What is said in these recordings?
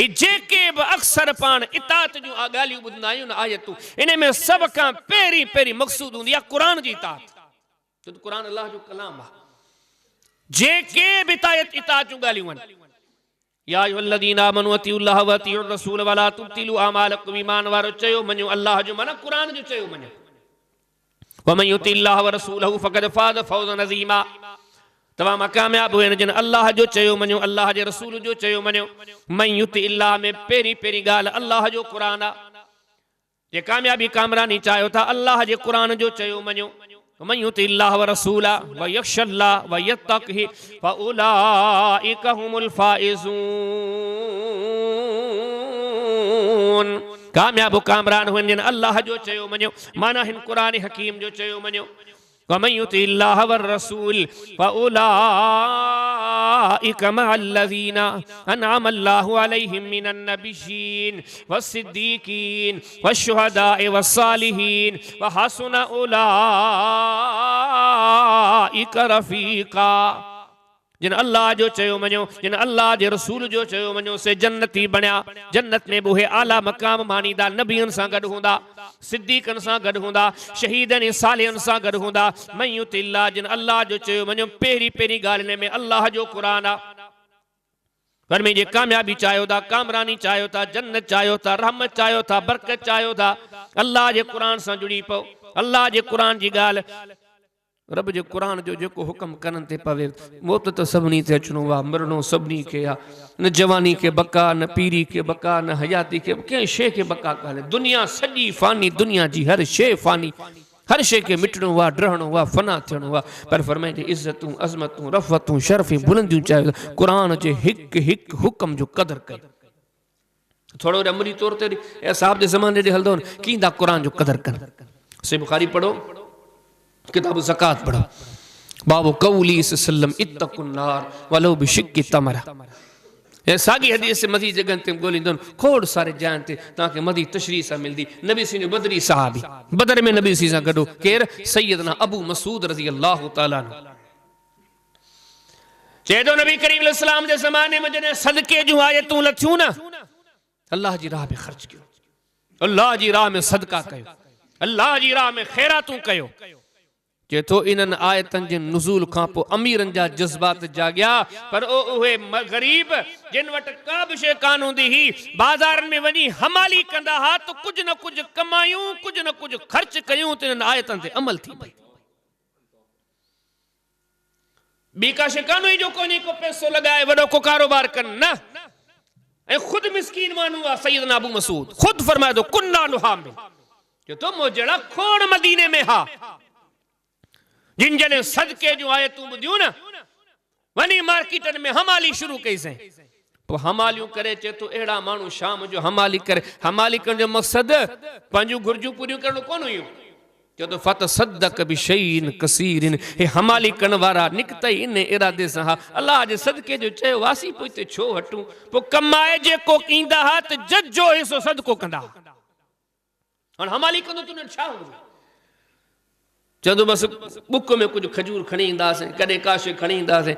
ही जेके भी अक्सर पान इतात जो गालियूं ॿुधंदा आहियूं न आयतूं इन में सब खां पहिरीं पहिरीं मक़सूद हूंदी आहे क़ुरान जी इतात। छो त क़ुरान अल्लाह जो कलाम आहे। जेके भी इतात जूं ॻाल्हियूं आहिनि या अय्युहल्लज़ीना आमनू अतिउल्लाह व अतिउर रसूल वला तुब्तिलू अमालकुम ईमान वारो चयो मञो अल्लाह जो माना क़ुरान जो चयो मञो। वमन युतिल्लाह व रसूलहु फक़द फाज़ फौज़न अज़ीमा तवा मा कामयाब हुए जिन अल्लाह जो चयो मञो अल्लाह जे रसूल जो चयो मञो। मन युतिल्लाह में पहिरीं पहिरीं ॻाल्हि अल्लाह जो क़ुरान आहे। जे कामयाबी कामरानी चाहियो था अल्लाह जे क़ुरान जो चयो मञो। मन युतिल्लाह व रसूला व यख्शल्लाह व यत्तक़ि फउलाइका हुमुल फाइज़ून। कामयाब कामरान हुन जिन अल्लाह जो चयो मञो माना हिन क़ुरान हकीम जो चयो मञो। वमन युतिल्लाह व रसूल फउलाइका मअल्लज़ीना अनअम अल्लाहु अलैहिम मिनन नबिय्यीन वस्सिद्दीकीन वश्शुहदाए वस्सालिहीन व हसुन उलाइका रफ़ीक़ा। जिन अल्लाह जो चयो मञो जिन अल्लाह जे रसूल जो चयो मञो से जन्नती बणिया। जन्नत में बुहे आला मकाम मानीदा नबियन सां गॾु हूंदा सिद्दीकन सां गॾु हूंदा शहीदन सालिहन सां गॾु हूंदा। मन युतिल्लाह जिन अल्लाह जो चयो मञो पहिरीं पहिरीं ॻाल्हि में अल्लाह जो क़ुरान आहे। घर में जे कामयाबी चाहियो था कामरानी चाहियो था जन्नत चाहियो था रहमत चाहियो था बरकत चाहियो था अल्लाह जे क़ुरान सां जुड़ी पओ। अल्लाह जे क़ुरान जी ॻाल्हि रब जे क़ुरान जो जेको हुक्म करन ते पवे। मौत तो सभिनी ते अचणो आहे मरणो सभिनी खे आहे। न जवानी के बका न पीरी के बका न हयाती के कंहिं शइ खे बका कान्हे। दुनिया सॼी फ़ानी दुनिया जी हर शइ फ़ानी हर शइ खे मिटणो आहे ड्रहणो आहे फना थियणो आहे। पर फरमाए थी इज़तूं अज़मतूं रफ़तूं शरफ़ी बुलंदियूं चाहियो क़ुरान जे हिकु हिकु हुक्म जो क़दर कयो। थोरो अमली तौर ते साहब जे ज़माने ॾे हलंदो कींदा क़ुरान जो क़दर कनि। सही बुखारी पढ़ो किताब ज़कात पढ़ो बाबो कौली सल्लम इत्तकुन नार वलो बिशिक्कि तमरा। ए सागी हदीस मज़ीद जगह ते ॻोल्हींदो खोड़ सारे जान ते ताके मज़ीद तशरीह सां मिलदी। नबी सी बदरी सहाबी बदर में नबी सी सां गॾु केर सैयदना अबू मसूद रज़ी अल्लाह तआला अन्हु चए थो नबी करीम अलैहिस्सलाम जे ज़माने में जॾहिं सदके जूं आयतूं लथियूं न अल्लाह जी राह में ख़र्च कयो अल्लाह जी राह में सदका कयो अल्लाह जी राह में ख़ैरातूं कयो। जे तो इन्हनि आयतन जे नुज़ूल खां पोइ अमीरन जा जज्बात जाॻिया पर उहे गरीब जिन वटि का बि शइ कान हूंदी हुई बाज़ारनि में वञी हमाली कंदा हुआ त कुझु न कुझु कमायूं कुझु न कुझु ख़र्च कयूं त इन्हनि आयतनि ते अमल थी पई। ॿी का शइ कान हुई जो कोन्हे को पैसो लॻाए वॾो को कारोबार कनि न। ऐं ख़ुदि मिस्कीन माण्हू आहे सैयदना अबू मसूद ख़ुदि फरमाए थो कुन्ना नुहामिल जो तो मोजड़ा खोड़ मदीने में हा जिन जने सदके जो आयतूं ॿुधियूं न वनी मार्केटन में हमाली शुरू कईसीं। पोइ हमालियूं करे चए तो अहिड़ा माण्हू शाम जो हमाली करे हमाली करण जो मक़सदु पंहिंजूं घुर्जूं पूरियूं करणु कोन हुयूं। चए तो फतसद्दक़ बिशैइन कसीरिन हे हमाली करण वारा निकितई इन इरादे सां हा अल्लाह जे सदके जो चयो वासी पोइ हिते छो हटूं। पोइ कमाए जेको ईंदा हा त जज जो हिसो सदको कंदा। हाणे हमाली कंदो तूं छा हूंदो चवंदो बसि बुक में कुझु खजूर खणी ईंदासीं कॾहिं का शइ खणी ईंदासीं।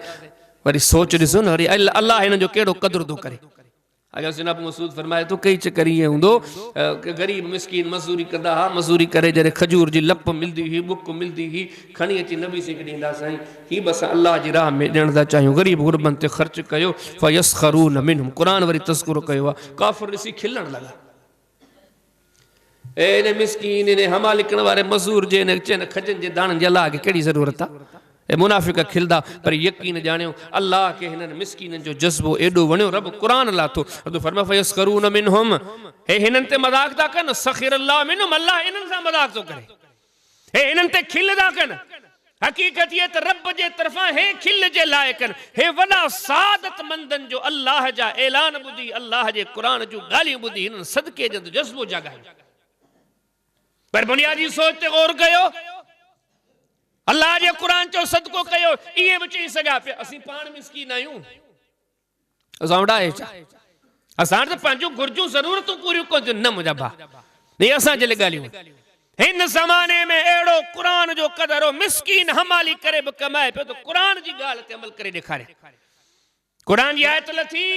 वरी सोच ॾिसो न वरी अल्लाह हिन जो कहिड़ो क़दुरु थो करे। अगरि सिना मसूद फरमाए थो कई चकर ईअं हूंदो ग़रीब मिसकीन मज़दूरी कंदा हुआ मज़दूरी करे जॾहिं खजूर जी लप मिलंदी हुई बुक मिलंदी हुई खणी अची नबी सी ॾींदा साईं हीअ बसि अल्लाह जी राह में ॾियण था चाहियूं ग़रीब गुरबनि ते ख़र्च कयो फयस्ख़रून मिनहुम क़ुरान वरी तज़किरो कयो आहे काफ़िर ॾिसी खिलण लॻा। इन मिसकीन इन हमालिकण वारे मज़दूर जे चइनि खजनि जे दाणनि जे अलाह खे कहिड़ी ज़रूरत आहे। ए मुनाफ़िक खिलदा पर यकीन ॼाणियो अल्लाह खे हिननि मिसकीननि जो जज़्बो एॾो वणियो रब क़ुरान लाथो फरमाए फयस्ख़रून मिनहुम हे हिननि ते मज़ाक़ था कनि सख़िर अल्लाह मिनहुम अल्लाह इन्हनि सां मज़ाक़ थो करे हे हिननि ते खिल था कनि। हक़ीक़त ये त रब जे तरफ़ां हे खिल जे लाइक़ आहिनि हे वॾा सादतमंदनि जो अल्लाह जा ऐलान ॿुधी अल्लाह जे क़ुरान जूं ॻाल्हियूं ॿुधी हिननि सदके जो जज़्बो जाॻायो। पर बुनियादी सोच ते गौर कयो अल्लाह जे क़ुरान जो सदको कयो इहे बि चई सघिया पिया असीं पाण मिसकीन आहियूं असां वॾा छा असां त पंहिंजूं घुर्जूं ज़रूरतूं पूरियूं कयूं न मुंहिंजा भाउ हे असां जे लाइ ॻाल्हियूं। हिन ज़माने में अहिड़ो क़ुरान जो क़दर हो मिसकीन हमाली करे बि कमाए पियो त क़ुरान जी ॻाल्हि ते अमल करे ॾेखारे। क़ुरान जी आयत लथी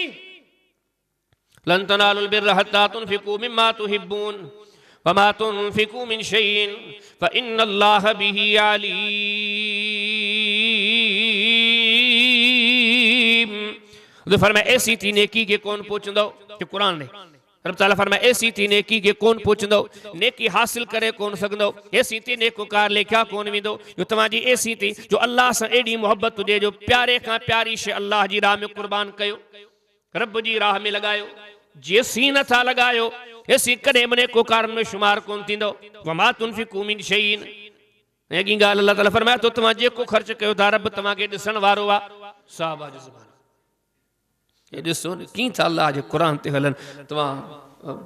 लन तनालुल बिर्र हत्ता तुनफिकू मिम्मा तुहिब्बून वमा तुनफिकू मिन शैइन फइन्नल्लाह बिही अलीम। तो फरमाया ऐसी थी नेकी के कौन पहुंचंदो कि कुरान ने रब ताला फरमाया ऐसी थी नेकी के कौन पहुंचंदो नेकी हासिल करे कौन सकंदो ऐसी थी नेकोकार लेखा कौन विंदो जो तव्हांजी ऐसी थी जो अल्लाह से एडी मोहब्बत हुजे जो प्यारे का प्यारी शे अल्लाह जी राह में कुर्बान कयो रब जी राह में लगायो जेसी न था लगायो ऐसी कदे मने को कारण में शुमार कौन थींदो वमा तुनफिकू मिन शैइन एगी गाल अल्लाह ताला फरमाया तो तव्हां जेको खर्च कयो था रब तव्हां के ॾिसण वारो आ साहबा जो ज़बान ये ॾिसो की था अल्लाह जे कुरान ते हलन तव्हां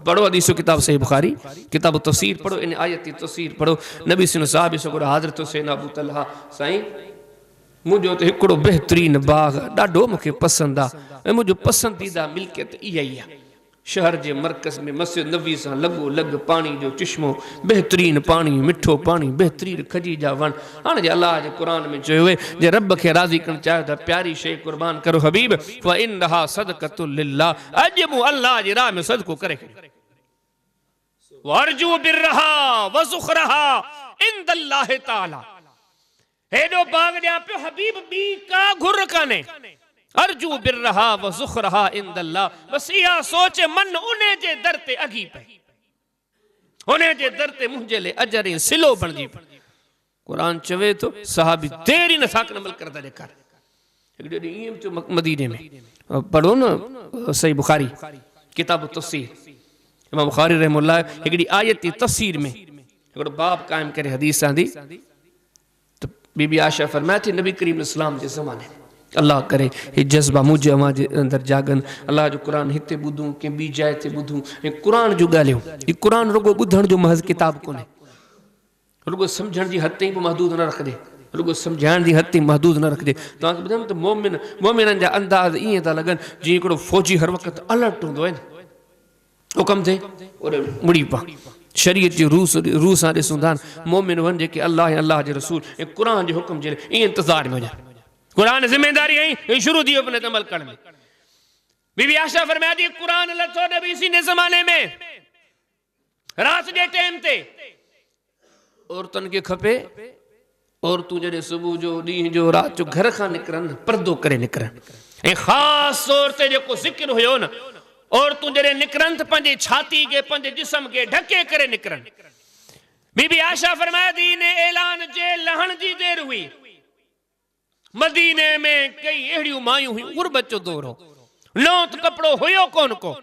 पढ़ो हदीसो किताब सही बुखारी किताब तफसीर पढ़ो इन आयत की तफसीर पढ़ो नबी सिन साहब सगुर हज़रत हुसैन अबू तलहा साईं मुझो तो हिकिड़ो बेहतरीन बाग ॾाढो मूंखे पसंदि आहे ऐं मुंहिंजो पसंदीदा मिल्कियत इहा ई आहे शहर के मरकज़ में मस्जिद नबी से लगो लग पानी जो चश्मो बेहतरीन पानी मिठो पानी बेहतरीन खजी जा वण हाँ जे अल्लाह के कुरान में जो जे रब के राज़ी करण चाहे तो प्यारी शे कुर्बान करो हबीब फ़इन्नहा सदक़तुल लिल्लाह अज मु अल्लाह जी राह में सदको करे वर्जू बिर्रहा व ज़ुखरहा इंदल्लाह ताला हेडो बाग दिया पे हबीब बी का घुर काने अर्जू बिर्रहा व ज़ुखरहा इंदल्लाह बस इहा सोच मन उन्हें जे दर ते अगी पे उन्हें जे दर ते मुझे ले अजर सिलो बनजी पे कुरान चवे तो सहाबी देरी न साकन अमल करदा देखार एक डी ईम जो मदीने में पढ़ो न सही बुखारी किताब तफसीर इमाम बुखारी रहमतुल्लाह एकड़ी आयत की तफसीर में एकड़ो बाब कायम करे हदीस आंदी तो बीबी आयशा फरमाया थी नबी करीम इस्लाम के ज़माने अल्लाह करे ये जज्बा मुझे अमा जे अंदर जागन अल्लाह जो कुरान हिते बुधूं के बी जाए ते बुधूं कुरान जो गालियो ये कुरान रुगो बुधण जो महज किताब कोने रुगो समझण जी हद ताईं महदूद न रख दे रुगो समझाण जी हद ताईं महदूद न रख दे तो बुधम तो मोमिनन जा अंदाज इए ता लगन जी एकड़ो फौजी हर वक्त अलर्ट हुंदो है हुकम थे और मुड़ी पा शरीयत जो रूस आ ॾिसूं मोमिन वन जेके अल्लाह जे रसूल कुरान जे हुक्म जे इए इंतजार में वञा कुरान जिम्मेदारी है शुरू दियो अपने अमल करने में बीबी आशा फरमाया थी कुरान लथो नबी सी ने जमाने में रात के टाइम ते औरतन के खपे और तू जड़े सुबह जो डी जो रात जो घर का निकरन पर्दो करे निकरन ए खास तौर ते जो जिक्र हुयो न और तू जड़े निकरन त पंजे छाती के पंजे जिस्म के ढके करे निकरन बीबी आशा फरमाया थी ने ऐलान जे लहण जी देर हुई मदीने में कई एड़ियों मायूं हुई गुरबत जो दौर हो नौत कपड़ो हुयो कौन को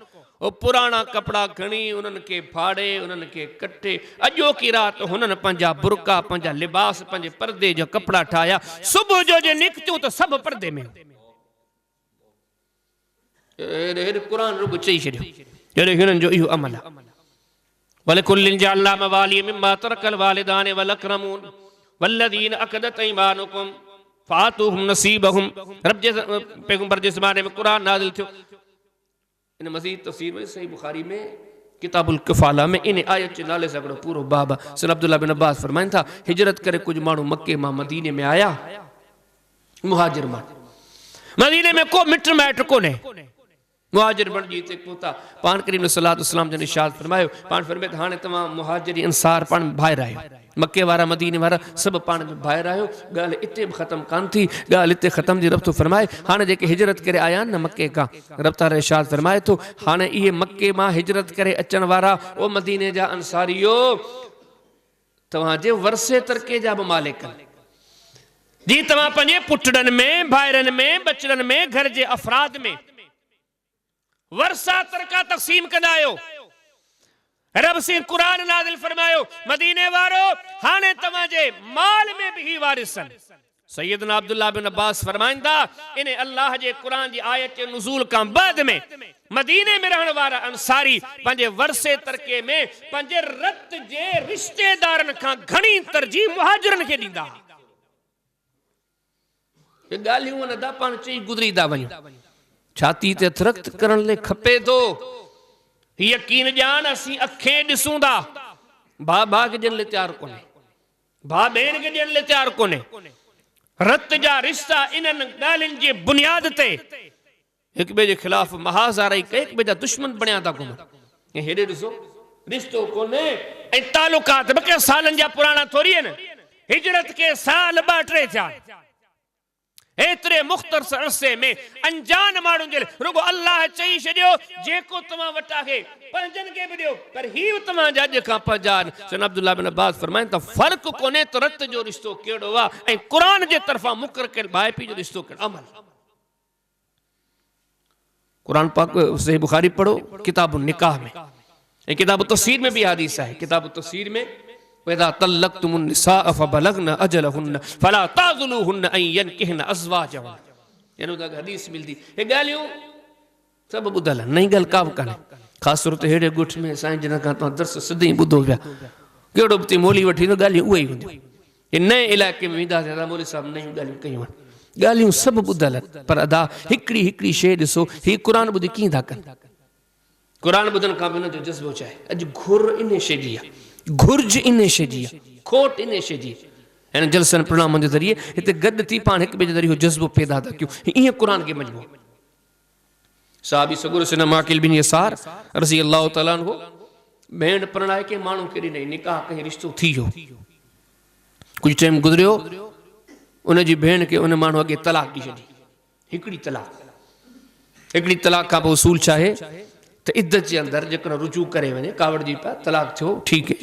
ओ पुराना कपड़ा घणी उन्हनि के फाड़े उन्हनि के कटे अजो की रात हुननि पंजा बुरका पंजा लिबास पंजे पर्दे जो कपड़ा ठाया सुबह जो जे निकचूं तो सब पर्दे में कुरान रुगो चई छड़ियो जड़े हिननि जो इहो अमल आहे वलकुल्लिन जअलना मवाली मिम्मा तरकल वालिदान वल अकरमून वल्लदीन अक़दत ईमानुकुम फातुहुम नसीबहुम रब जे पैगंबर जे ज़माने में कुरान नाज़िल थियो इन मज़ीद तफसीर में सही बुखारी में किताबुल कफ़ाला में इन आयत जे नाले सां पूरो बाब सन अब्दुल्लाह बिन अब्बास फरमाइन था हिजरत करे कुछ माण्हू मक्के मां मदीने में आया मुहाजिर मां मदीने में को मिट माइट कोने मुहाजिर बन जी ते पोता पान करीम ने सलात सलाम जन इरशाद फरमायो पान फरमाए त हाने तमा मुहाजिर अंसार पान भायर आयो मक्के वारा मदीने वारा सब पान भायर आयो गाल इते खत्म कान थी गाल इते खत्म जी रब तो फरमाए हाने जेके हिजरत करे आया न मक्के का रब ताला इरशाद फरमाए तो हाने ये मक्के मां हिजरत करे अचन वारा ओ मदीने जा अंसारियो तवा जे वरसे तरके जा मालिक जी तवा पंजे पुटड़न में भाइरन में बचड़न में घर जे अफराद में वर्षा तरका तकसीम कदायो रब से कुरान नाज़िल फरमायो मदीने वारो हाने तवाजे माल में भी वारिसन सैयदना अब्दुल्लाह बिन अब्बास फरमाइंदा इने अल्लाह जे कुरान जी आयत के नुज़ूल का बाद में मदीने में रहने वाला अंसारी पंजे वर्षे तरके में पंजे रत जे रिश्तेदारन का घणी तरजीह मुहाजिरन के दींदा ये गालियों न दा पान चई गुजरी दा वणो छाती ते थरक्त करण ले खपे तो यकीन जान असी अखें दिसूंदा भा भाग जन ले तैयार कोने भा बहन के जन ले तैयार कोने रत जा रिश्ता इनन गालिन जे बुनियाद ते एक ॿिए जे ख़िलाफ़ महाज़ाराई कई, हिक ॿिए जा दुश्मन बणिया था घुमनि। ऐं हेॾे ॾिसो रिश्तो कोन्हे ऐं तालुकात ॿ के सालनि जा पुराणा थोरी आहिनि। हिजरत के साल 2-3 थिया, एतिरे मुख़्तसर अरसे में अनजान माण्हुनि जे रुगो अल्लाह चई छॾियो जेको तव्हां वटि आहे पंहिंजनि खे बि ॾियो, पर हीउ तव्हांजा अॼु खां पंहिंजा आहिनि। सैयदना अब्दुल्लाह बिन अब्बास फरमाइनि त फ़र्क़ु कोन्हे त रत जो रिश्तो कहिड़ो आहे ऐं क़ुरान जे तरफ़ां मुक़ररु कयल भाउ पीउ जो रिश्तो कहिड़ो अमल। कुरान पाक सही बुखारी पढ़ो किताब निकाह में, ऐं किताब तफसीर में भी हदीस है। किताब तफसीर में वैदा तल्लक़तुमुन निसाअ फबलगन अजलहुन फला ताज़ुलुहुन अन यनकिहन अज़वाजहुन, यानी उदा हदीस मिलदी हे गालियूं सब बुधल नहीं गल का काने। खास तौर ते हेड़े गुठ में साईं जिन का तो दर्स सिधी बुधो पिया केड़ो बि मोली वठी तो गालियूं उहे ही हुंदियूं। ये नए इलाके में विदा थे मोली साहब नहीं गालियूं कयूं गालियूं सब बुधल, पर अदा हिकड़ी हिकड़ी शे ॾिसो ही कुरान बुधी कीअं था कनि। कुरान बुधन खां बिना जो जज्बो चाहे अॼु घुर इन शे जी आहे, घुर्ज इन शे जी आहे, खोट इन शे जी। हिन जलसन प्रोग्राम जे ज़रिए हिते गॾु थी पाण हिक ॿिए जे ज़रिए जज्बो पैदा था कयूं, ईअं कुरान खे मञिबो। साहबी सगुर सिन माकिल बिन यसार रज़ी अल्लाह तआला अन्हु भेण परणाए के माण्हू खे ॾिनई, निकाह कई, रिश्तो थी वियो, कुझु टाइम गुज़रियो, उनजी भेण खे उन माण्हू अॻे तलाक ॾई छॾी। हिकिड़ी तलाक खां पोइ उसूल छा आहे त इद्दत जे अंदरि जेकॾहिं रुजू करे वञे कावड़ जी पिया तलाक थियो ठीकु है,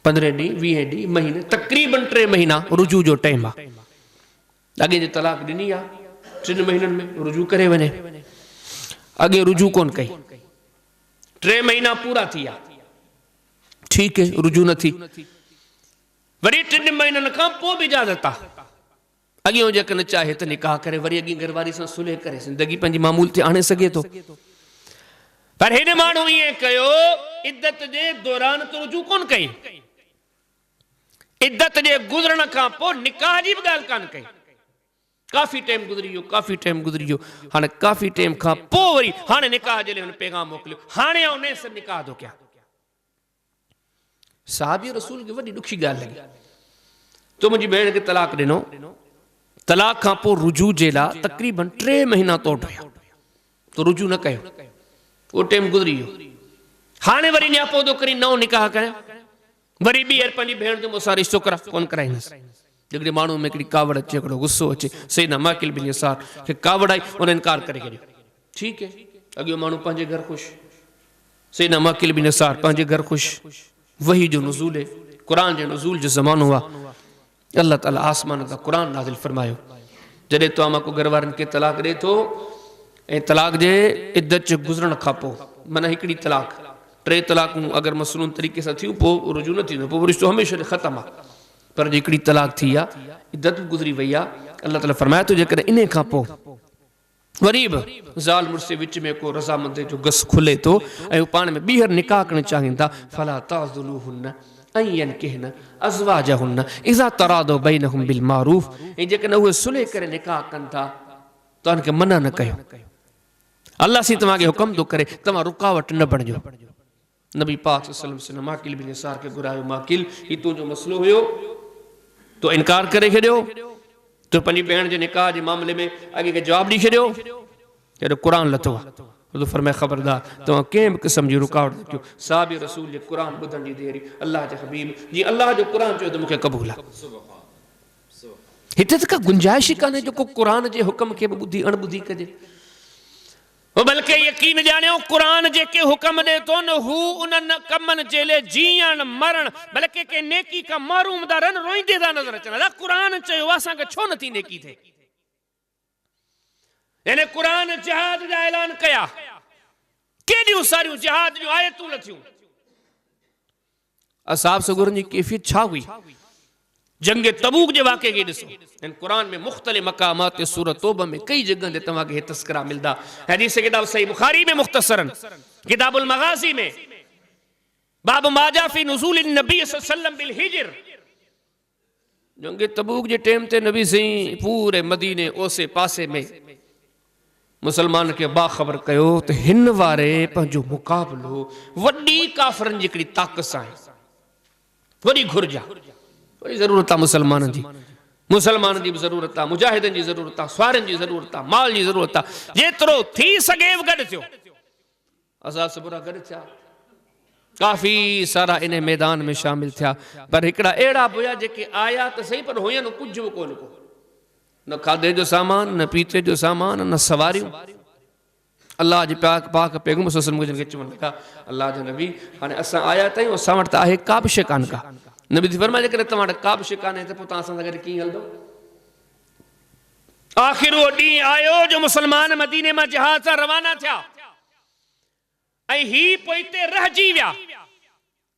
15 ॾींहं 20 ॾींहं महीने तक़रीबन 3 महीना रुजू जो टाइम आहे। अॻे जे तलाक ॾिनी आहे 3 महीननि में रुजू करे वञे, अॻे रुजू कोन कई, 3 महीना पूरा थी विया ठीकु है रुजू न थी, वरी 3 महीननि खां पोइ बि इजाज़त आहे। अॻियों जेकॾहिं चाहे त निकाह करे वरी अॻी घरवारी सां सुलह करे ज़िंदगी पंहिंजी मामूल ते आणे सघे थो, पर हिन माण्हू ईअं कयो इद्दत जे दौरान तो रुजू कोन कई, इद्दत जे गुज़रण खां पोइ निकाह जी बि ॻाल्हि कान कई। काफ़ी टाइम गुज़री वियो, हाणे काफ़ी टाइम खां पोइ वरी हाणे निकाह जे लाइ हुन पैगाम मोकिलियो, हाणे उन सां निकाह थो कयां। साहबी रसूल खे वॾी ॾुखी ॻाल्हि लॻी, तो मुंहिंजी भेण खे तलाक ॾिनो, तलाक खां पोइ रुजू जे लाइ तक़रीबन 3 महीना तोड़ हुया, तो रुजू न कयो, वो टाइम गुज़री वियो, हाणे वरी न्यापो थो करी नओं निकाह कयां, वरी ॿीहर पंहिंजी भेण जो मूंसां रिश्तो करा कोन कराईंदुसि। हिकिड़े माण्हू में हिकिड़ी कावड़ अचे, हिकिड़ो गुस्सो अचे, सैयदना माकिल बिन यसार खे कावड़ आई, उन इनकार करे छॾियो, ठीकु है अॻियो माण्हू पंहिंजे घर ख़ुशि, सैयदना माकिल बिन यसार पंहिंजे घर ख़ुशि। वही जो नुज़ूल है, कुरान जे नुज़ूल जो ज़मानो आहे, अल्लाह ताला आसमान तां कुरान नाज़िल फरमायो, जॾहिं तो मां को घर वारनि खे तलाक ॾे थो ऐं तलाक जे इद्दत जे गुज़रण खां पोइ माना हिकिड़ी तलाक 3 तलाकूं अगरि मसनून तरीक़े सां थियूं पोइ रुजू न थींदो, पोइ रिश्तो हमेशह ख़तमु आहे, पर हिकिड़ी तलाक थी आहे, इद्दत बि गुज़री वई आहे, अल्लाह ताला फरमाए थो जेकॾहिं इन खां पोइ वरी बि ज़ाल मुड़ुस जे विच में को रज़ामंदी जो गस खुले थो ऐं पाण में ॿीहर निकाह करणु चाहिनि था, फला ताज़ुलूहुन अन यनकिहन अज़वाजहुन इज़ा तरादो बैनहुम बिल मारूफ, ऐं जेकॾहिं उहे सुलह करे निकाह कनि था त उनखे मना न कयो। अल्लाह सी तव्हांखे हुकम थो करे तव्हां रुकावट न बणिजो। नबी पाक सल्लल्लाहु अलैहि वसल्लम माकिल बिन यसार खे घुरायो, माकिल ही तुंहिंजो मसलो हुयो, तो इनकार करे छॾियो, तो पंहिंजी भेण जे निकाह जे मामले में अॻे खे जवाबु ॾेई छॾियो, जॾहिं क़ुरान लथो आहे तो फरमाए ख़बरदार तव्हां कंहिं बि क़िस्म जी रुकावट न कयो। साहबी रसूल जे क़ुरान ॿुधण जी देरी अल्लाह जे हबीब जी अल्लाह जो क़ुरान चयो त मूंखे क़बूल आहे। हिते त का गुंजाइश ई कान्हे जो को क़ुरान जे हुकम खे बि ॿुधी अणॿुधी कजे, बल्कि यकीन ॼाणियो क़ुरान जेके हुकम ॾे थो न हू उन्हनि कमनि जे लाइ जीअण मरण बल्कि के नेकी का मारूम था रहनि, रोईंदे था नज़र अचनि। अलाह क़ुरान चयो असांखे छो नथी नेकी थिए, यानी क़ुरान जिहाद जा ऐलान कया, केॾियूं सारियूं जिहाद जूं आयतूं लथियूं। असहाब सगुरनि जी कैफ़ियत छा हुई, जंग तबूक जे वाक़े खे ॾिसो, इन क़ुरान में मुख़्तलिफ़ मक़ामात सूरत तौबा में कई जगह ते तव्हांखे हे तस्करा मिलदा। हदीस किताब सही बुखारी में मुख़्तसरन, किताबुल मग़ाज़ी में बाब माजा फी नुज़ूल नबी सल्लल्लाहु अलैहि वसल्लम बिल हिज्र, जंग तबूक जे टाइम ते नबी सही पूरे मदीने ओसे पासे में मुसलमान के बाख़बर कयो त हिन वारे पंहिंजो मुक़ाबलो वॾी काफ़रनि जी हिकिड़ी ताक़त सां आहे, वॾी घुर्ज आहे, वॾी ज़रूरत आहे मुसलमाननि जी। मुसलमान जी भी ज़रूरत आहे, मुजाहिदनि जी ज़रूरत आहे, स्वारनि जी ज़रूरत आहे, माल जी ज़रूरत आहे। जेतिरो थी सघे गॾु थियो। असां सुबुह गॾु थिया, काफ़ी सारा इन मैदान में शामिल थिया, पर हिकिड़ा अहिड़ा बि हुया जेके आया त सही पर हुयनि कुझु बि कोन को, न खाधे जो सामान, न पीते जो सामान, न सवारियूं। अल्लाह जे पाक पैगंबर सल्लल्लाहु अलैहि वसल्लम चवनि लॻा, अल्लाह जो नबी हाणे असां आया ताईं असां वटि त आहे का बि शइ कान का। नबी थी फरमाए जेकॾहिं तव्हां वटि का बि शइ कान्हे त पोइ तव्हां असां सां गॾु कीअं हलंदो? आख़िर उहो ॾींहुं आयो जो मुसलमान मदीने मां जहाज़ सां रवाना थिया ऐं ही पोइ हिते रहिजी विया।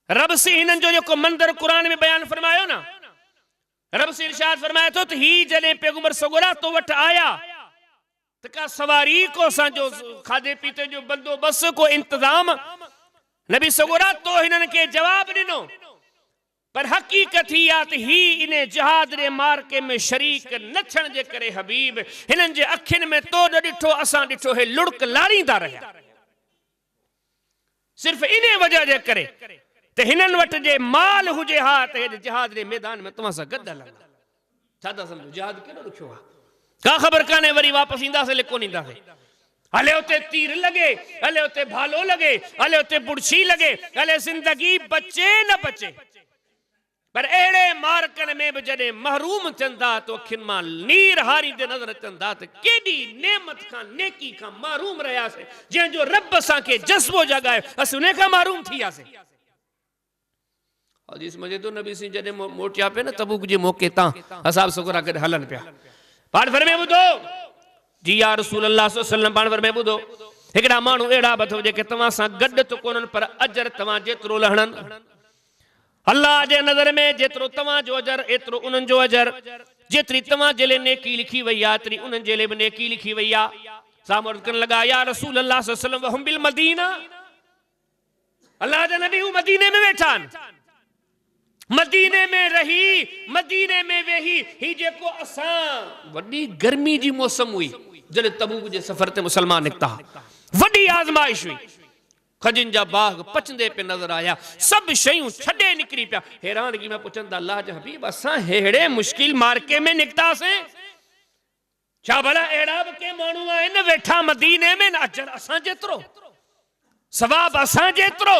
रब से हिननि जो जेको मंदर क़ुरान में बयान फरमायो न, रब से इरशाद फरमाए थो त ही जॾहिं पैगंबर सगोरा तो वटि आया त का सवारी को असांजो खाधे पीते जो बंदोबस्त को इंतजाम नबी सगोरा तो हिननि खे जवाब ॾिनो। पर हकीकत ही आहे त ही इन जहाद रे मार्के में शरीक न थियण जे करे हबीब हिननि जे अखियुनि में तो न ॾिठो, असां ॾिठो हे लुड़क लारींदा रहिया। सिर्फ़ इन वजह जे करे त हिननि वटि जे माल हुजे हा त हे जहाद रे मैदान में तव्हां सां गॾु हलंदा। छा था सम्झो जहाद केॾो ॾुखियो आहे? का ख़बर कान्हे वरी वापसि ईंदासीं ले कोन ईंदासीं। हले उते तीर लगे, हले उते भालो लगे, हले उते बुरशी लगे, हले ज़िंदगी बचे न बचे। पर अहिड़े मार्कन में भी जॾहिं महरूम थियनि था तो अखियुनि मां नीर हारींदे नज़र अचनि था त केॾी नेमत खां नेकी खां महरूम रहियासीं, जंहिंजो रब असांखे जज़्बो जगायो असीं उन खां महरूम थी वियासीं। हदीस मजे तो नबी सिंह जॾहिं मोटिया पिया न तबूक जे मौक़े तां असाब सगोरा गॾु हलनि पिया। पाण भर में ॿुधो जी या रसूल अल्लाह सल्लल्लाहु अलैहि वसल्लम, पाण भर में ॿुधो हिकिड़ा माण्हू अहिड़ा बि अथव जेके तव्हां सां गॾु त कोन्हनि पर अजर तव्हां जेतिरो लहणनि। अल्लाह जे नज़र में जेतिरो तव्हां जो अजर एतिरो उन्हनि जो अजर, जेतिरी तव्हां जे लाइ नेकी लिखी वई आहे एतिरी उन्हनि जे लाइ बि नेकी लिखी वई आहे। साम्हूं अर्ज़ करण लॻा या रसूल अल्लाह सल्लल्लाहु अलैहि वसल्लम वहुम बिल मदीना, अल्लाह जा नबी हू मदीने में वेठा आहिनि, मदीने में रही मदीने में वेही। ही जेको असां वॾी गर्मी जी मौसम हुई जॾहिं तबूक जे सफ़र ते मुसलमान निकिता, वॾी आज़माइश हुई, खजनि जा बाग पचंदे पे नज़र आया, सभु शयूं छॾे निकिरी पिया। हैरानगी में पुछनि था अल्लाह जा हबीब असां अहिड़े मुश्किल मार्के में निकितासीं, छा भला अहिड़ा बि के माण्हू आहिनि वेठा मदीने में, न अजर असां जेतिरो, सवाब असां जेतिरो?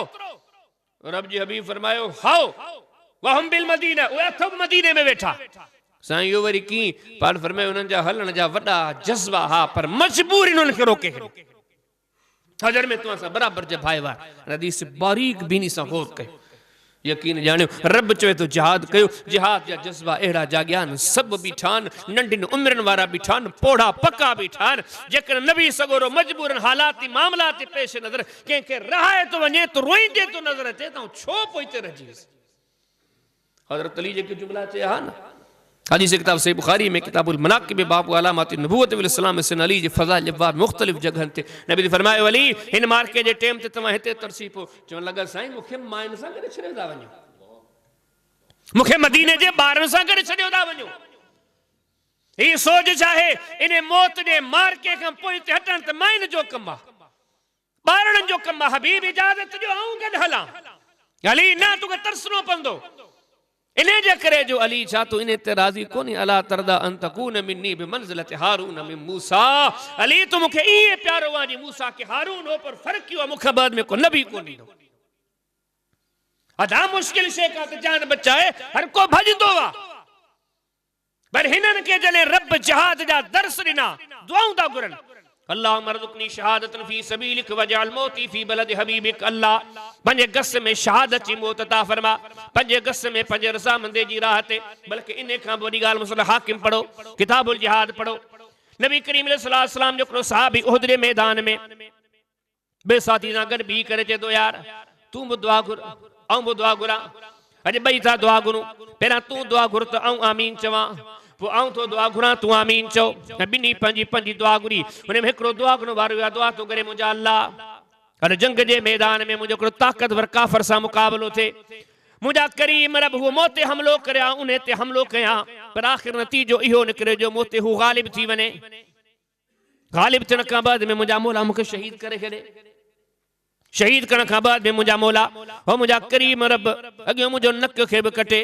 रब जी हबीब फरमायो हाओ वहम बिल मदीना, उहे अथव मदीने में वेठा। साईं इहो वरी कीअं? पाण फरमायो उन्हनि जा हलण जा वॾा जज़्बा हा, पर मजबूरी उन्हनि खे रोके छॾियो। हजर में तव्हां सां बराबरि जे भाई वार हदीस बारीक बीनी सां गौर कयो, यकीन ॼाणियो रब चवे तो जिहाद कयो। जिहाद जा जज़्बा अहिड़ा जाॻिया आहिनि, सभु बीठा आहिनि, नंढियुनि उमिरियुनि वारा बीठा आहिनि, पोड़ा पका बीठा आहिनि। जेकर नबी सगोरो मजबूरन हालाती मामलाती पेश नज़र कंहिंखे रहाए तो वञे तो रोईंदे तो नज़र अचे त छो पोइ हिते रहिजी वियुसि। हज़रत अली जेके जुमला चया हा न, हदीस किताब सही बुखारी में किताबुल मनाक़िब बाबु अलामात नबूवत वल इस्लाम में सन अली जे फ़ज़ाइल बाब मुख़्तलिफ़ जगहनि ते नबी ने फरमायो अली हिन मार्के जे टाइम ते तव्हां हिते तरसी पो। चवण लॻा साईं मूंखे माइन सां गॾु छॾियो था वञो, मूंखे मदीने जे ॿारनि सां गॾु छॾियो था वञो। ही सोच चाहे इन मौत जे मार्के खां पोइ हिते हटण त माइन जो कमु आहे, ॿारनि जो कमु आहे। हबीब इजाज़त ॾियो आऊं गॾु हलां। अली न तोखे तरसणो पवंदो। इन जे करे जो अली छा तूं इन ते राज़ी कोन्हे? अला तरदा अन तकून मिन्नी बिमंज़िलति हारून मिन मूसा। अली तूं मूंखे ईअं प्यारो आहे जीअं मूसा के हारून हो, पर फ़र्क़ु इहो आहे मूंखे बाद में को नबी कोन ईंदो। अदा मुश्किल शइ का त जान बचाए हर को भॼंदो आहे, पर हिननि खे जॾहिं रब जिहाद जा दर्स ॾिना दुआऊं था घुरनि, अल्लाह मरज़ुक़नी शहादतन फी सबीलिक वजअल मौती फी बलद हबीबिक। अल्लाह पंहिंजे गस में शहादत जी मौत अता फरमा, पंहिंजे गस में पंहिंजे रज़ामंदी जी राह ते। बल्कि इन खां वॾी ॻाल्हि मुसला हाकिम पढ़ो, किताबुल जिहाद पढ़ो। नबी करीम अलैहि सलाम जो हिकिड़ो सहाबी उहद जे मैदान में ॿिए साथी सां गॾु बीह करे चए थो यार तूं बि दुआ घुर ऐं बि दुआ घुरां, अॼु ॿई था दुआ घुरूं। पहिरियां तूं दुआ घुर त आऊं आमीन चवां, पोइ आऊं तो दुआ घुरां तूं आमीन चओ। ऐं ॿिन्ही पंहिंजी पंहिंजी दुआ घुरी। हुन में हिकिड़ो दुआ घुरण वारो आहे दुआ तो करे मुंहिंजा अल्लाह हर जंग जे मैदान में मुंहिंजो हिकिड़ो ताक़तवर काफ़र सां मुक़ाबिलो थिए, मुंहिंजा करीम रब हूअ मूं ते हमिलो करे उन ते हमिलो कयां, पर आख़िर नतीजो इहो निकिरे जो मूं ते हू ग़ालिब थी वञे। ग़ालिब थियण खां बाद में मुंहिंजा मौला मूंखे शहीद करे छॾे। शहीद करण खां बाद में मुंहिंजा मौला हो मुंहिंजा करीम रब अॻियों मुंहिंजो नक खे बि कटे,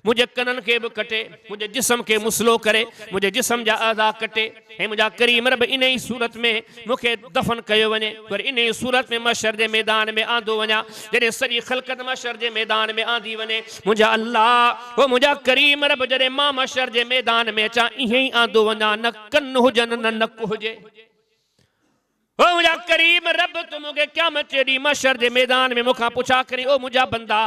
मुंहिंजे कननि खे बि कटे, मुंहिंजे जिस्म खे मुसलो करे, मुंहिंजे जिस्म जा आज़ा कटे। ऐं मुंहिंजा करीम रब इन ई सूरत में मूंखे दफ़न कयो वञे, पर इन ई सूरत में मशर जे मैदान में आंदो वञा। जॾहिं सॼी ख़ल्क़त मशर जे मैदान में आंदी वञे, मुंहिंजा अल्लाह हो मुंहिंजा करीम रब जॾहिं मां मशर जे मैदान में अचां ईअं ई आंदो वञा, न कन हुजनि न नक हुजे। ओ मुझा करीम रब तू मुझे क़यामत जे ॾींहुं मशर जे मैदान में मुखां पुछा करी, ओ मुझा बंदा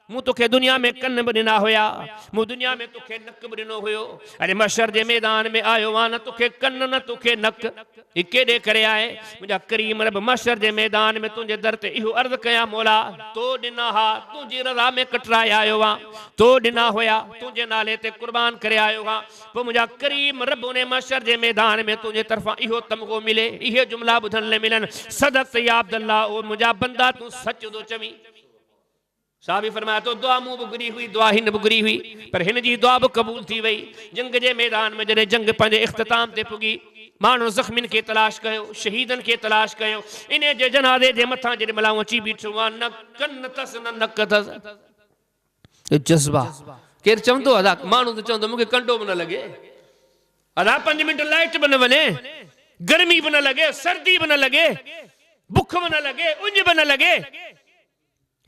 मूं तोखे दुनिया में कन भी ॾिना हुया, मूं दुनिया में तोखे नक भी ॾिनो हुयो, अरे मशर जे मैदान में आयो आ न तोखे कन न तोखे नक, ई केॾे करे आए? मुझा करीम रब मशर जे मैदान में तुंहिंजे दर ते इहो अर्ज़ कयां, मौला तो ॾिना हा, तुंहिंजी रज़ा में कटराए आयो आ, तो ॾिना हुया, तुंहिंजे नाले ते कुर्बान करे आयो आ। पोइ मुंहिंजा करीम रब उन मशर जे मैदान में तुंहिंजे तरफ़ां इहो तमगो मिले, इहे जुमला ॿुधण लाइ मिलन, सदक़त या अब्दुल्लाह, ओ मुंहिंजा बंदा तूं सच थो चवीं। साहबी फरमाया तो दुआ मूं बुगरी हुई, दुआ हिन बुगरी हुई, पर हिन जी दुआ भी कबूल थी वई। जंग जे मैदान में जॾहिं जंग पंहिंजे इख्तिताम ते पुगी, माण्हू ज़ख़्मिन के तलाश कयो, शहीदन के तलाश कयो, इन जे जनाज़े जे मथां जेॾी महिल अची बीठो आहे, न कन अथसि न नक अथसि। जज़्बा केरु चवंदो अदा, माण्हू त चवंदो मूंखे कंडो बि न लॻे, अदा 5 मिंट लाइट बि न वञे, गर्मी भी न लगे, सर्दी भी न लगे, बुख भी न लगे, उंज भी न लगे,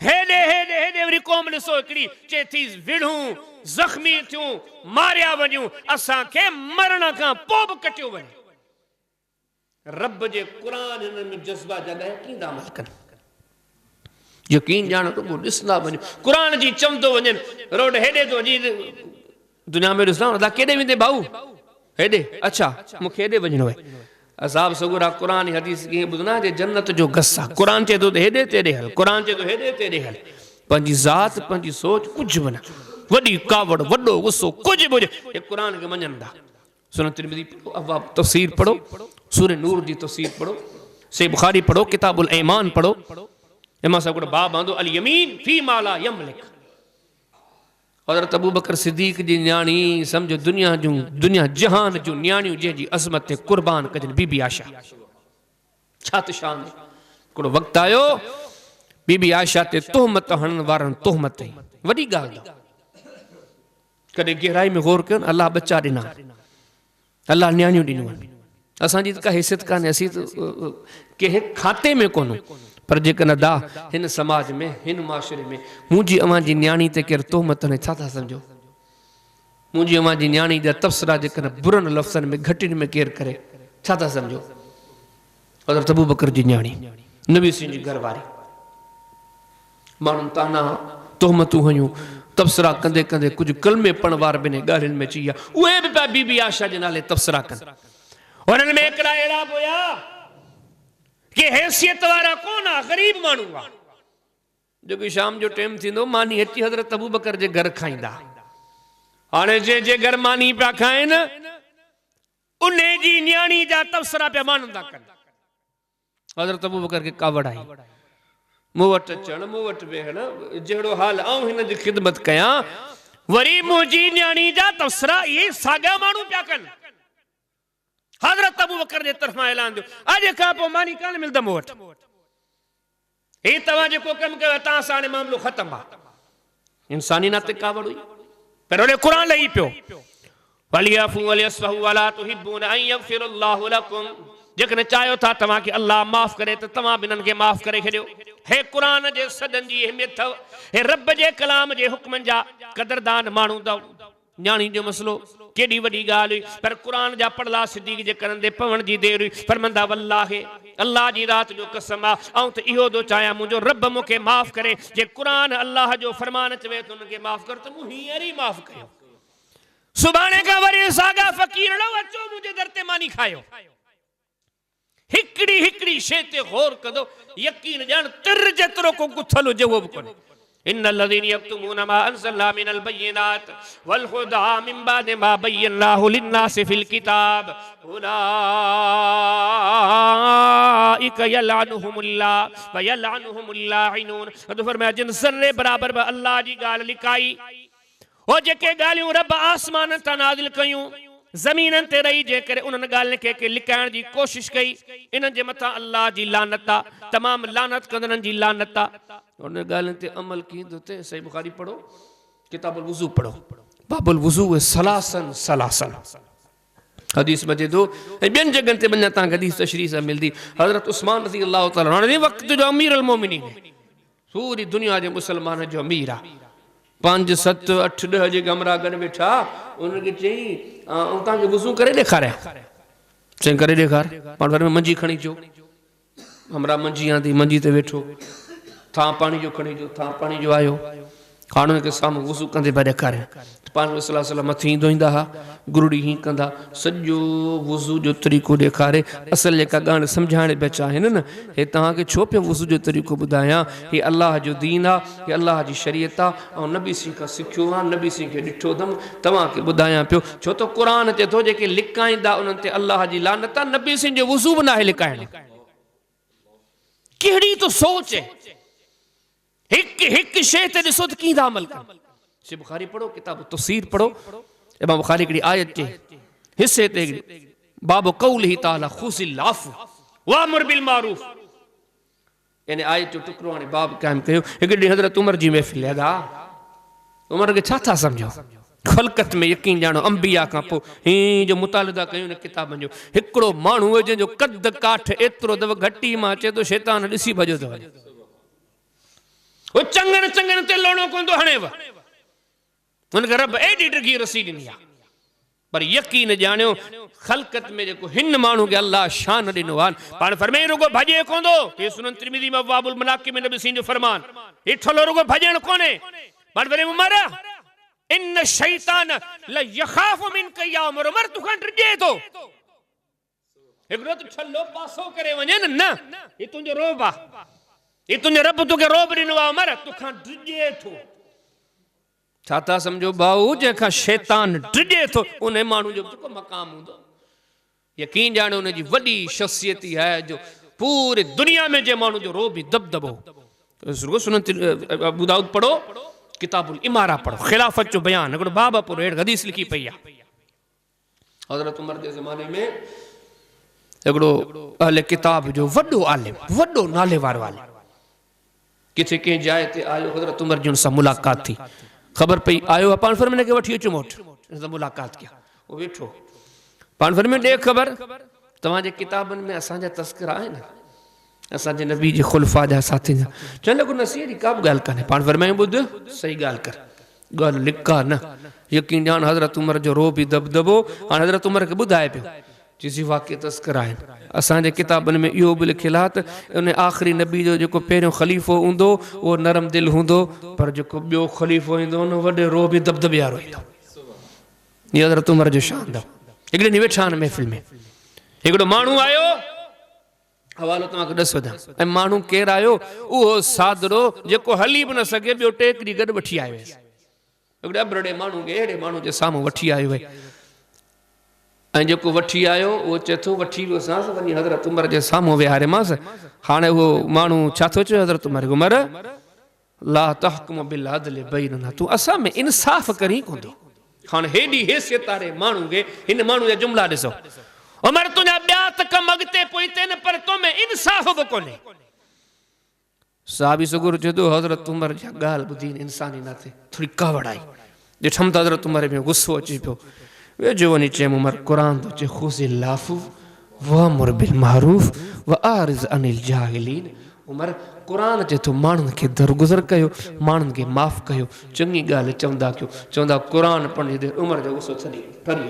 हेडे हेडे हेडे वरी क़ौम ॾिसो हिकिड़ी चए थी विढ़ूं ज़ख़्मी थियूं मारिया वञूं, असां खे मरण खां पोइ बि कटियो वञे। रब जे क़ुरान हिन में जज़्बा जॻाए कींदा अमल कनि, यकीन ॼाण तो ॾिसंदा वञो, क़ुरान जी चवंदो वञनि, रोड हेॾे तो वञी दुनिया में ॾिसां अदा केॾे वेंदे भाऊ, हेॾे, अच्छा मूंखे हेॾे वञिणो आहे। असाब सगुरा कुरान हदीस कीअं ॿुधना जे जन्नत जो गस आहे, कुरान चए थो त हेॾे तेॾे हल, कुरान चए थो हेॾे तेॾे हल, पंहिंजी ज़ात पंहिंजी सोच कुझु बि न, वॾी कावड़ वॾो गुस्सो कुझु बि हुजे, हे कुरान खे मञंदा। सुनन तिरमिज़ी पढ़ो, अवाब तफ़सीर पढ़ो, सूरह नूर जी तफ़सीर पढ़ो, सही बुखारी पढ़ो, किताबुल ईमान पढ़ो, इमाम साहब को बाब आंदो अल यमीन फी मा ला यमलिक। हज़रत अबू बकर सिद्दीक़ जी न्याणी समझो दुनिया जहान जूं न्याणियूं जंहिंजी अज़मत ते कुर्बान कजनि, बीबी आयशा, छा त शान। हिकिड़ो वक़्तु आयो बीबी आयशा ते तोहमत हणण वारनि तोहमत कई, वॾी ॻाल्हि आहे। कॾहिं गहराई में गौर कयो न, अल्लाह बच्चा ॾिना, अल्लाह न्याणियूं ॾिनियूं आहिनि, असांजी त का हैसियत कान्हे, असीं त कंहिं खाते में कोन्ह, पर जेकॾहिं अदा हिन समाज में हिन माशरे में मुंहिंजी अव्हां जी न्याणी ते केरु तोहमत हणे, छा था सम्झो? मुंहिंजी अव्हां जी न्याणी जा तबसरा जेकॾहिं बुरनि लफ़्ज़नि में घटियुनि में केरु करे, छा था सम्झो? हज़रत अबू बकर जी न्याणी, नबी सिंह जी घरवारी, माण्हुनि ताना तोहमतूं हयूं, तबसरा कंदे कंदे कुझु कलमे पण वार बि इन ॻाल्हियुनि में अची विया, उहे बि पिया बीबी आयशा जे नाले तबसरा कनि। उन्हनि में हिकिड़ा अहिड़ा बि हुया कि हैसियत वारा कोन, ग़रीब माण्हू हुआ, जेको शाम जो टाइम थींदो मानी अची हज़रत अबू बकर जे घर खाईंदा। हाणे जे घर मानी पिया खाइनि, उन जी न्याणी जा तबसरा पिया माण्हुनि था कनि। हज़रत अबू बकर खे कावड़ आई, मूं वटि अचण, मूं वटि वेहण, जहिड़ो हाल आऊं हिन जी ख़िदमत कयां, वरी मुंहिंजी न्याणी जा तबसरा इहे साॻिया माण्हू पिया कनि। हज़रत अबू बकर जे तरफ़ां ऐलान थियो, अॼु खां पोइ मानी कान मिलंदमि मूं वटि, ही तव्हां जेको कमु कयो तव्हां सां हाणे मामिलो ख़तमु आहे। इंसानी नाते कावड़ हुई, पर होॾे क़ुरान लही पियो, वलियफू वलियस्फहू वला तुहिब्बून अन यग़फिरल्लाहु लकुम, जेकॾहिं चाहियो था तव्हांखे अल्लाह माफ़ करे त तव्हां बि हिननि खे माफ़ करे छॾियो। हे क़ुरान जे सदन जी अहमियत अथव, हे रब जे कलाम जे हुक्मनि जा क़दरदान माण्हू अथव। न्याणी जो मसलो केॾी वॾी ॻाल्हि हुई, पर क़ुरान जा पढ़ला सिद्दीक़ जे करंदे पवण जी देरि हुई, फरमंदा वल्लाहि अल्लाह जी रात जो कसम आहे, ऐं त इहो थो चाहियां मुंहिंजो रब मूंखे माफ़ करे, जे क़ुरान अल्लाह जो फरमान चवे थो हुनखे माफ़ कर त मूं हींअर ई माफ़ कयो, सुभाणे खां वरी साॻा फ़क़ीर न अचो मुंहिंजे दर ते मानी खायो। हिकिड़ी हिकिड़ी शइ ते गौर कंदो, यकीन ॼाण तिर जेतिरो को गुथल हुजे उहो बि कोन्हे। इन्नल्लज़ीना यक्तुमूना मा अंज़लना मिनल बय्यिनात वल हुदा मिन बादि मा बय्यनाहु लिन्नासि फिल किताब उलाइका यलअनुहुमुल्लाह व यलअनुहुमुल लाइनून। तो फरमाया जिन ज़र्रे बराबर बि अल्लाह जी ॻाल्हि लिकाई, ओ जेके ॻाल्हियूं रब आसमान तां नाज़िल कयूं, ज़मीननि ते रही जे करे उन्हनि ॻाल्हियुनि खे लिकाइण जी कोशिश कई इन्हनि जे मथां अल्लाह जी लानत आहे तमामु लानत कंदड़नि जी लानत आहे उन ॻाल्हियुनि ते अमल कींदो ते सही बुखारी पढ़ो किताबुल वुज़ू पढ़ो बाबुल वुज़ू सलासन सलासन हदीस में दो ॿियनि जगहनि ते वञा तव्हांखे हदीस तशरीह सां मिलंदी हज़रत उस्मान रज़ी अल्लाह ताला हाणे वक़्त जो अमीर अल मोमिनीन पूरी दुनिया जे मुसलमान जो अमीर आहे 5 7 8 10 जे कमरा गॾु वेठा उनखे चई तव्हांखे वुज़ू करे ॾेखारियां चई करे ॾेखार पाण घर में मंजी खणी अचो हमरा मंजी आंदी मंजी ते वेठो थां पाणी जो खणी अचो थां पाणी जो आयो हाणे हुनखे साम्हूं वुज़ू कंदे पिया ॾेखारियां पाण सलाहु वसलम मथे ईंदो ईंदा हुआ गुरुड़ी हीअं कंदा सॼो वुज़ू जो तरीक़ो ॾेखारे असल जेका ॻाल्हि सम्झाइण पिया चाहिनि न हे तव्हांखे छो पियो वुज़ू जो तरीक़ो ॿुधायां हे अलाह जो दीन आहे हे अलाह जी शरीयत आहे ऐं नबी सिंह खां सिखियो आहे नबी सिंह खे ॾिठो अथमि तव्हांखे ॿुधायां पियो छो त क़ुर चए थो जेके लिकाईंदा उन्हनि ते अलाह जी लानत आहे नबी सिंह जो वुज़ू बि नाहे लिकाइण कहिड़ी तो सोच हिक शइ ते ॾिसो त कीअं था अमल कनि से बुखारी पढ़ो किताब तफसीर पढ़ो इमाम बुखारी हिकिड़ी आयत जे हिसे ते बाब कौलिही ताला खुज़िल अफ़्व वअमुर बिल मारूफ यानी आयत जो टुकड़ो हाणे बाब क़ाइम कयो हिकु ॾींहुं हज़रत उमर जी महफ़िल लॻा उमर खे छा था सम्झो ख़लक़त में यकीन ॼाणो अंबिया खां पोइ हीअं जो मुतालिदा कयूं न किताबनि जो हिकिड़ो माण्हू जंहिंजो कद काठ एतिरो अथव घटी मां चए थो शैतान ॾिसी भॼो थो वञे वो चंगन चंगन ते लोणो कोंदो हणेव उनखे रब एडी ड्रिगी रसी ॾिनी आहे पर यकीन ॼाणियो ख़लक़त में जेको हिन माण्हू खे अल्लाह शान ॾिनो आहे पाण फरमाई रुगो भॼे कोंदो हे सुनन तिरमिज़ी में अब्वाबुल मनाक़िब में नबी सिंह जो फरमान हे ठलो रुगो भॼण कोन्हे पाण फरमाई उमर इन शैतान ल यखाफ़ु मिनका या उमर उमर तोखां ड्रिजे थो हिकिड़ो त छलो पासो करे वञे न हे तुंहिंजो रोब आहे ये तुझे रब तोखे रोब ॾिनो आहे उमर तोखां ड्रिजे थो छा था सम्झो भाऊ जंहिंखां शैतान ड्रिजे थो उन माण्हू जो जेको मक़ाम हूंदो यकीन ॼाणे उनजी वॾी शख़्सियत ई आहे जो पूरे दुनिया में जे माण्हू जो रोब ई दबदबो सुनन अबू दाऊद पढ़ो किताबुल इमारा पढ़ो खिलाफत जो बयान हिकिड़ो बाब पूरो हेठि हदीस लिखी पई आहे हज़रत उमर जे ज़माने में हिकिड़ो अहले किताब जो वॾो आलिम वॾो नाले वारो आलिम किथे कंहिं जाइ ते आयो हज़रत उमर जी हुन सां मुलाक़ात थी ख़बर पई आयो पाण फरमाए खे वठी अचो मोट हुन सां मुलाक़ात कया वो वेठो पाण फरमाए ॾे ख़बर तव्हांजे किताबनि में असांजा तस्करा आहिनि असांजे नबी जे खुलफा जा साथी जा चवण लॻो न अहिड़ी का बि ॻाल्हि कान्हे पाण फरमाए ॿुध सही ॻाल्हि कर ॻाल्हि लिका न यकीन ॼाण हज़रत उमर जो रोब ई दबदबो हाणे हज़रत उमर खे ॿुधाए पियो चइसी वाक़ई तस्कर आहिनि असांजे किताबनि में इहो बि लिखियलु आहे त उन आख़िरी नबी जो जेको पहिरियों ख़लीफ़ो हूंदो उहो नरम दिलि हूंदो पर जेको ॿियो ख़लीफ़ो ईंदो उन वॾे रोब दबदबे वारो ईंदो इहो हज़रत उमर जो शान अथव हिकिड़े ॾींहुं वेठा आहिनि महफ़िल में हिकिड़ो माण्हू आयो हवालो तव्हांखे ॾस वधां ऐं माण्हू केरु आयो उहो सादरो जेको हली बि न सघे ॿियो टे हिकिड़ी गॾु वठी आयो हिकिड़े अबरड़े माण्हू खे अहिड़े माण्हू जे साम्हूं वठी आयो आहे ऐं जेको वठी आयो उहो चए थो वठी वियोसांसि वञी हज़रत उमर जे साम्हूं विहारियोमांसि हाणे उहो माण्हू छा थो चए हज़रत उमर उमर ला तहकुम बिल अदल बैनना तूं असां में इंसाफ़ करी कोन थो हाणे हेॾी हैसियत वारे माण्हू खे हिन माण्हू जा जुमिला ॾिसो उमर तुंहिंजा ॿिया त कम अॻिते पोइ थियनि पर तो में इंसाफ़ बि कोन्हे साहबी सगुर चए थो हज़रत उमर जा ॻाल्हि ॿुधी इंसानी न थिए थोरी कावड़ आई ॾिठमि त हज़रत उमर में गुस्सो अची पियो वेझो वञी चयमि उमर क़ुर थो चए खुज़िल अफ़्व वअमुर बिल मारूफ वअरिज़ अनिल जाहिलीन उमर क़ुर चए थो माण्हुनि खे दरगुज़र कयो माण्हुनि खे माफ़ कयो चङी ॻाल्हि चवंदा क़ुर पढ़ण जी उमर जो गुस्सो छॾी फरी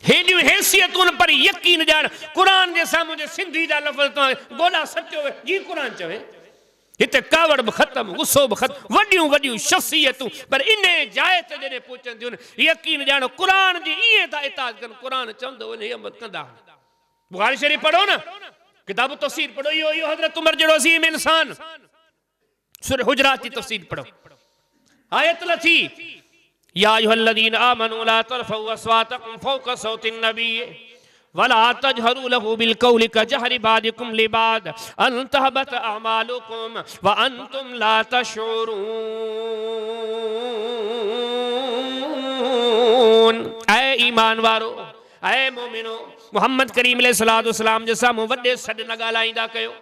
हेॾियूं हैसियतूं पर यकीन ॼाण क़ुर जे साम्हूं जे सिंधी जा लफ़्ज़ तव्हां ॻोल्हा सचो जी क़ुर चवे हिते कावड़ बि ख़तमु गुस्सो बि ख़तमु वॾियूं वॾियूं शख़्सियतूं पर इन जाइ ते जॾहिं पहुचंदियूं यकीन ॼाणो क़ुर जी ईअं था इताद कनि क़ुर चवंदो वञे अमल कंदा बुख़ारी शरीफ़ पढ़ो न किताब तफ़सीर पढ़ो इहो हज़रत उमर जहिड़ो अज़ीम इंसान सूरह हुजरात जी तफ़सीर पढ़ो आयत लथी या अय्युहल्लज़ीन आमनू ला तरफ़उ अस्वातकुम फ़ौक़ सौतिन नबी वला तजहरू लहू बिल कौलि कजहरि बादिकुम लिबाद अन तहबत अमालुकुम व अंतुम ला तशऊरून ऐ ईमान वारो, ऐ मोमिनो, मोहम्मद करीम अलैहिस्सलाम जे साम्हूं वॾे सॾ न ॻाल्हाईंदा कयो।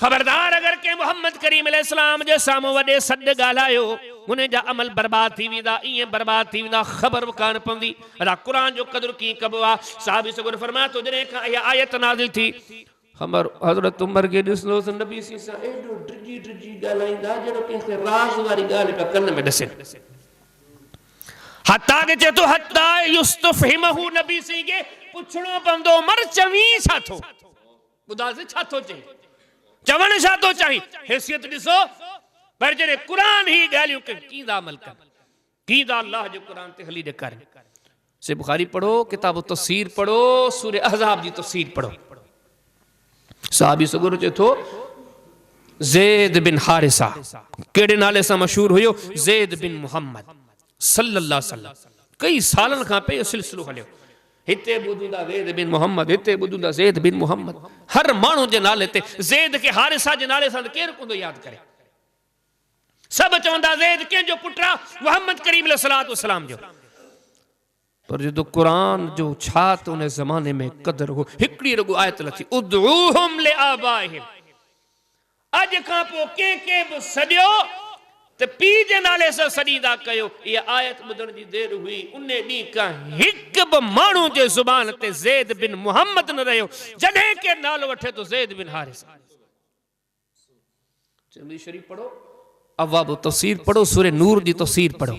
खबरदार अगर के मोहम्मद करीम अलैहिस्सलाम जे साम्हूं वॾे सॾ ॻाल्हायो उन जा अमल बर्बाद थी वेंदा, ईअं बर्बाद थी वेंदा, ख़बर कान पवंदी। अला क़ुरान जो क़दुरु कीअं कबो आहे। साहबी सगुर फरमाए थो जॾहिं खां इहा आयत नाज़िल थी, हज़रत उमर खे ॾिसंदोसि नबी सां एॾो ड्रिजी ड्रिजी ॻाल्हाईंदा जहिड़ो कंहिंखे राज़ वारी ॻाल्हि पिया कन में ॾसनि। हत्ता के चए थो हत्ता युस्तफ़हिमहु, नबी सी खे पुछणो पवंदो मर चवी छा थो, ॿुधासे छा थो चए, चवण छा थो चाहीं, हैसियत ॾिसो। पर जॾहिं क़ुरान ही ॻाल्हियूं कींदा अमल कनि, कींदा अल्लाह जो क़ुरान ते हली ॾेखारनि। से बुखारी पढ़ो, किताब तफ़सीर पढ़ो, सूरह अहज़ाब जी तफ़सीर पढ़ो। साहबी सगुर चए थो ज़ैद बिन हारिसा, कहिड़े नाले सां मशहूर हुयो, ज़ैद बिन मुहम्मद सल्लल्लाहु अलैहि वसल्लम। कई सालनि खां पे सिलसिलो हलियो, हिते ॿुधंदा ज़ैद बिन मुहम्मद, हिते ॿुधंदा ज़ैद बिन मुहम्मद। हर माण्हू जे नाले ते ज़ैद खे हारिसा जे नाले सां केरु कोन यादि करे, सभु चवंदा ज़ैद कंहिंजो पुटु आहे, मोहम्मद करीम अलैहिस्सलाम जो। पर जो क़ुरान जो छा त उन ज़माने में क़दर हो। हिकिड़ी रुगो आयत लथी, उदऊहुम लिआबाइहिम, अॼु खां पोइ कंहिंखे बि सॼो त पीउ जे नाले सां सॾींदा कयो। इहा आयत ॿुधण जी देरि हुई, उन ॾींहुं खां हिकु बि माण्हू जे ज़ुबान ते ज़ैद बिन मुहम्मद न रहियो। जॾहिं के नालो वठे तो ज़ैद बिन हारिसा। तिरमिज़ी शरीफ़ पढ़ो, अवाब तफ़सीर पढ़ो, सूरह नूर जी तफ़सीर पढ़ो।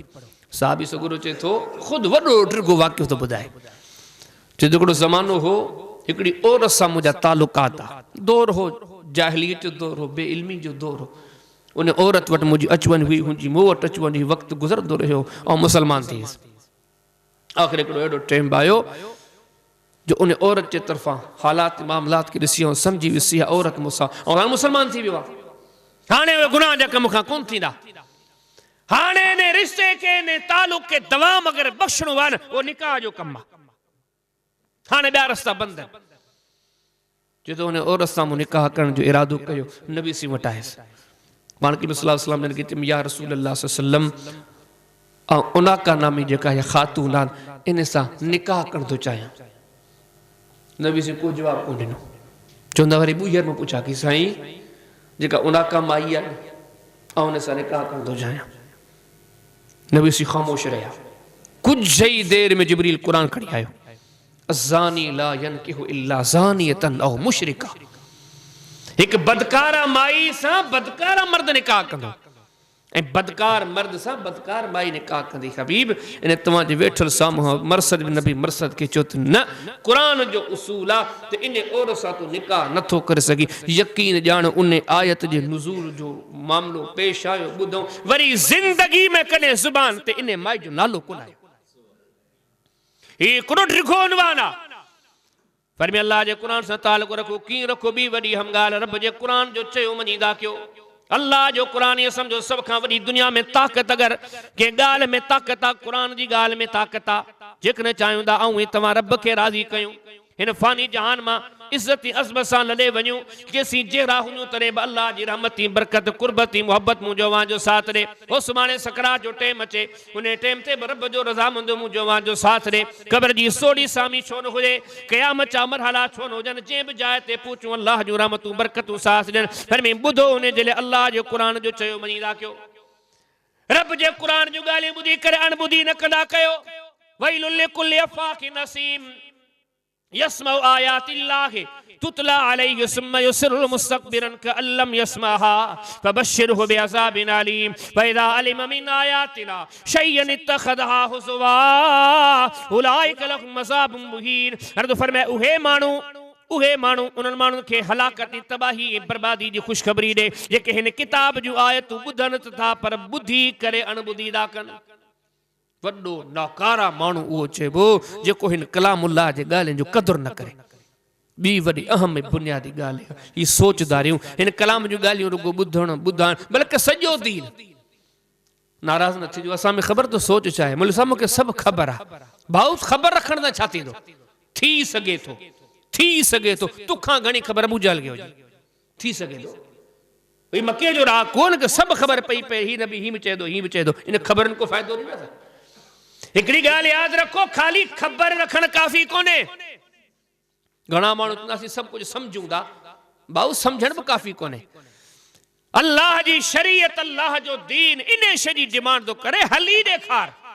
साहबी सगुर चए थो ख़ुदि वॾो ड्रिगो वाक़ियो थो ॿुधाए। चए थो हिकिड़ो ज़मानो हो, हिकिड़ी औरत सां मुंहिंजा तालुकात आहे, दौर हो जाहिलियत जो दौर हो, बेइल्मी जो दौर हो। उन औरत वटि मुंहिंजी अचवञ हुई, मुंहिंजी मूं वटि अचवञ हुई, वक़्तु गुज़रंदो रहियो ऐं मुसलमान थी वियुसि। आख़िर हिकिड़ो अहिड़ो टाइम आयो जो उन औरत जे तरफ़ां हालात मामलात खे ॾिसी ऐं सम्झी वियुसि इहा औरत मूंसां, ऐं हाणे मुसलमान थी वियो आहे। हाणे उहे गुनाह जा कम खां कोन थींदा। हाणे इन रिश्ते खे, इन तालुक खे दवाम अगरि बख़्शणो आहे न, उहो निकाह जो कमु आहे। हाणे ॿिया रस्ता बंदि आहिनि। चए थो उन औरत सां मूं निकाह करण जो इरादो कयो, नबी सी वटि आयुसि। पाण की सल्लल्लाहु अलैहि वसल्लम या रसूल अल्लाह सल्लम ऐं उनाका नामी जेका इहा ख़ातून आहे, इन सां निकाह करण थो चाहियां। नबी से को जवाबु कोन ॾिनो। चवंदा वरी ॿुहर में पुछा की साईं जेका उनाका माई आहे ऐं उन सां निकाह करण थो चाहियां। नबी सी ख़ामोश रहिया। कुझु ई देरि में जिब्रील क़ुरान खणी आयो, अज़ानी ला यनकिहु इल्ला ज़ानियतन औ मुशरिका। हिकु बदकारा माई सां बदकारा मर्द निकाह कंदो ऐं बदकार मर्द सां बदकार माई निकाह कंदी। हबीब इन तव्हांजे वेठल साम्हूं मरसद बिन नबी मरसद खे चयो त न, क़ुरान जो उसूल आहे त इन औरत सां तूं निकाह नथो करे सघी। यकीन ॼाण उन आयत जे नुज़ूल जो मामलो पेश आयो, ॿुधो वरी ज़िंदगी में कॾहिं ज़ुबान ते इन माई जो नालो कोन आयो। हीउ हिकिड़ो ॾिघो उनवान आहे। पर में अल्लाह जे क़ुरान सां तालुक़ रखो, कीअं रखो, ॿी वॾी हम ॻाल्हि रब जे क़ुरान जो चयो मञीदा कयो। अल्लाह जो क़ुरान इहो सम्झो सभ खां वॾी दुनिया में ताक़त, अगरि कंहिं ॻाल्हि में ताक़त आहे, क़ुरान जी ॻाल्हि में ताक़त आहे। जेकॾहिं चाहियूं था ऐं तव्हां रब खे राज़ी कयूं, हिन फ़ानी जहान मां इज़्ज़ती अज़मत सां लॾे वञूं, केसीं जहिड़ा हुजूं तॾहिं बि अल्लाह जी रहमती बरकत कुर्बती मोहब्बत मुंहिंजो जो साथ ॾे। हो सुभाणे सकरात जो टाइम अचे, उन टाइम ते बि रब जो रज़ामंद मुंहिंजो जो साथ ॾे। क़ब्र जी सोढ़ी सामी छो न हुजे, क़यामत जा मरहला छो न हुजनि, जंहिं बि जाइ ते पहुचूं अल्लाह जूं रहमतूं बरकतूं साथ ॾियनि। पर में ॿुधो उन जे लाइ अल्लाह जो क़ुरान जो चयो मञीदा कयो। रब जे क़ुरान जूं ॻाल्हियूं ॿुधी करे अणॿुधी न कंदा कयो। वैलुल लिकुल्लि अफ़ाकिन नसीम यस्मउ आयातिल्लाहि तुतला अलैहि सुम्मा युसिरु मुस्तकबिरन कअल्लम यस्माहा फबश्शिरहु बिअज़ाबिन अलीम फइज़ा अलिम मिन आयातिना शय्यन इत्तखज़हा हुज़वा उलाइका लहुम अज़ाबुम मुहीन। अर्ज़ फरमाए उहे माण्हू उन्हनि माण्हुनि खे हलाकत जी तबाही ऐं बर्बादी जी ख़ुशख़बरी ॾे जेके हिन किताब जूं आयतूं ॿुधनि था पर ॿुधी करे अणॿुधी था कनि। वॾो नाकारा माण्हू उहो चइबो जेको हिन कलामुल्लाह जे ॻाल्हियुनि जो क़दुरु न करे। ॿी वॾी अहम ऐं बुनियादी ॻाल्हि हीअ सोचदारियूं, हिन कलाम जूं ॻाल्हियूं रुगो ॿुधण बल्कि सॼो दीन। नाराज़ न थिजो, असां में ख़बर तो सोच छा आहे। मुंहिंजे साम्हूं मूंखे सभु ख़बर आहे भाऊ, ख़बर रखण सां छा थींदो? थी सघे थो तोखां घणी ख़बर अबू जहल खे हुजे, थी सघे थो। भई मके जो राह कोन कि सभु ख़बर पई पए, हीअ न बि हीअ बि चए थो हीअ बि चए थो, इन ख़बरनि को फ़ाइदो न। हिकड़ी गाल याद रखो, खाली खबर रखण काफ़ी कोने। घणा माण्हू असीं सभु कुछ समझूं था, भाऊ समझण भी काफ़ी कोने। अल्लाह जी शरीयत, अल्लाह जो दीन, इन शे जी डिमांड तो करे हली ॾेखार।